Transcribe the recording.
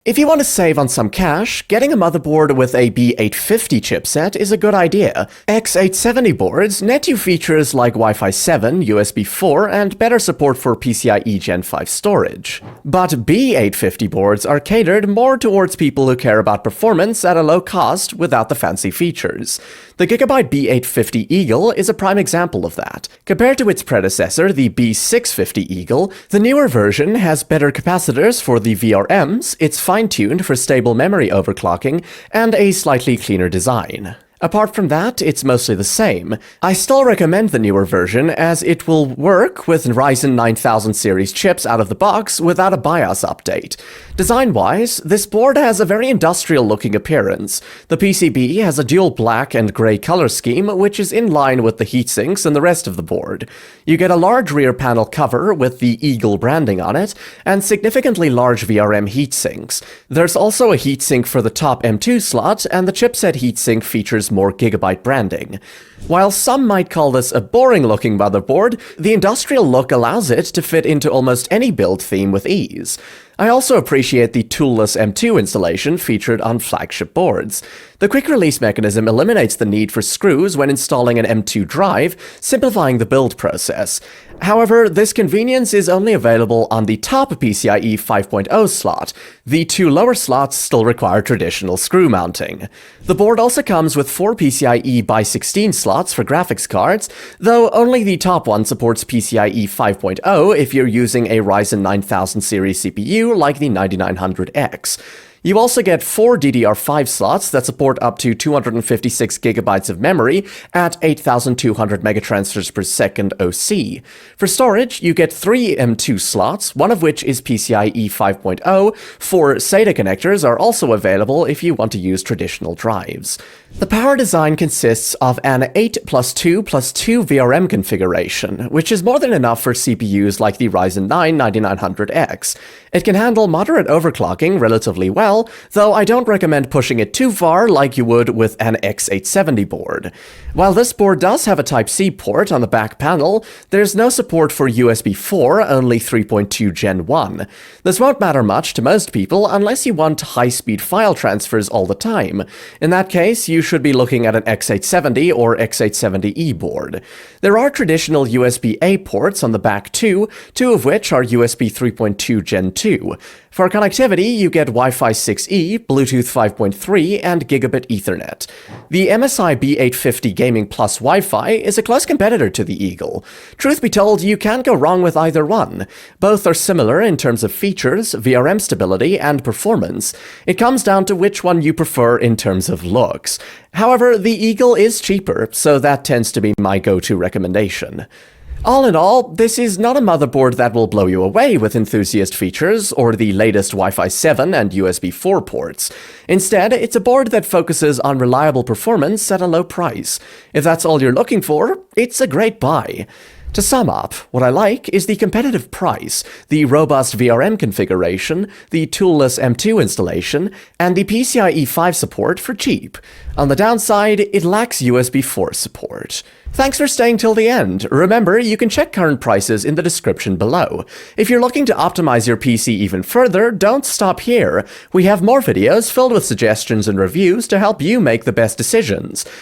If you want to save on some cash, getting a motherboard with a B850 chipset is a good idea. X870 boards net you features like Wi-Fi 7, USB 4, and better support for PCIe Gen 5 storage. But B850 boards are catered more towards people who care about performance at a low cost without the fancy features. The Gigabyte B850 Eagle is a prime example of that. Compared to its predecessor, the B650 Eagle, the newer version has better capacitors for the VRMs, it's fine-tuned for stable memory overclocking, and a slightly cleaner design. Apart from that, it's mostly the same. I still recommend the newer version as it will work with Ryzen 9000 series chips out of the box without a BIOS update. Design-wise, this board has a very industrial-looking appearance. The PCB has a dual black and gray color scheme, which is in line with the heatsinks and the rest of the board. You get a large rear panel cover with the Eagle branding on it, and significantly large VRM heatsinks. There's also a heatsink for the top M2 slot, and the chipset heatsink features more Gigabyte branding. While some might call this a boring-looking motherboard, the industrial look allows it to fit into almost any build theme with ease. I also appreciate the toolless M2 installation featured on flagship boards. The quick-release mechanism eliminates the need for screws when installing an M2 drive, simplifying the build process. However, this convenience is only available on the top PCIe 5.0 slot. The two lower slots still require traditional screw mounting. The board also comes with 4 PCIe by 16 slots for graphics cards, though only the top one supports PCIe 5.0 if you're using a Ryzen 9000 series CPU like the 9900X. You also get 4 DDR5 slots that support up to 256 gigabytes of memory at 8,200 megatransfers per second OC. For storage, you get 3 M2 slots, one of which is PCIe 5.0. 4 SATA connectors are also available if you want to use traditional drives. The power design consists of an 8+2+2 VRM configuration, which is more than enough for CPUs like the Ryzen 9 9900X. It can handle moderate overclocking relatively well, though I don't recommend pushing it too far like you would with an X870 board. While this board does have a Type-C port on the back panel, there's no support for USB 4, only 3.2 Gen 1. This won't matter much to most people unless you want high-speed file transfers all the time. In that case, you should be looking at an X870 or X870E board. There are traditional USB-A ports on the back too, 2 of which are USB 3.2 Gen 2. For connectivity, you get Wi-Fi 6E, Bluetooth 5.3, and Gigabit Ethernet. The MSI B850 Gaming Plus Wi-Fi is a close competitor to the Eagle. Truth be told, you can't go wrong with either one. Both are similar in terms of features, VRM stability, and performance. It comes down to which one you prefer in terms of looks. However, the Eagle is cheaper, so that tends to be my go-to recommendation. All in all, this is not a motherboard that will blow you away with enthusiast features or the latest Wi-Fi 7 and USB 4 ports. Instead, it's a board that focuses on reliable performance at a low price. If that's all you're looking for, it's a great buy. To sum up, what I like is the competitive price, the robust VRM configuration, the toolless M2 installation, and the PCIe 5 support for cheap. On the downside, it lacks USB 4 support. Thanks for staying till the end. Remember, you can check current prices in the description below. If you're looking to optimize your PC even further, don't stop here. We have more videos filled with suggestions and reviews to help you make the best decisions.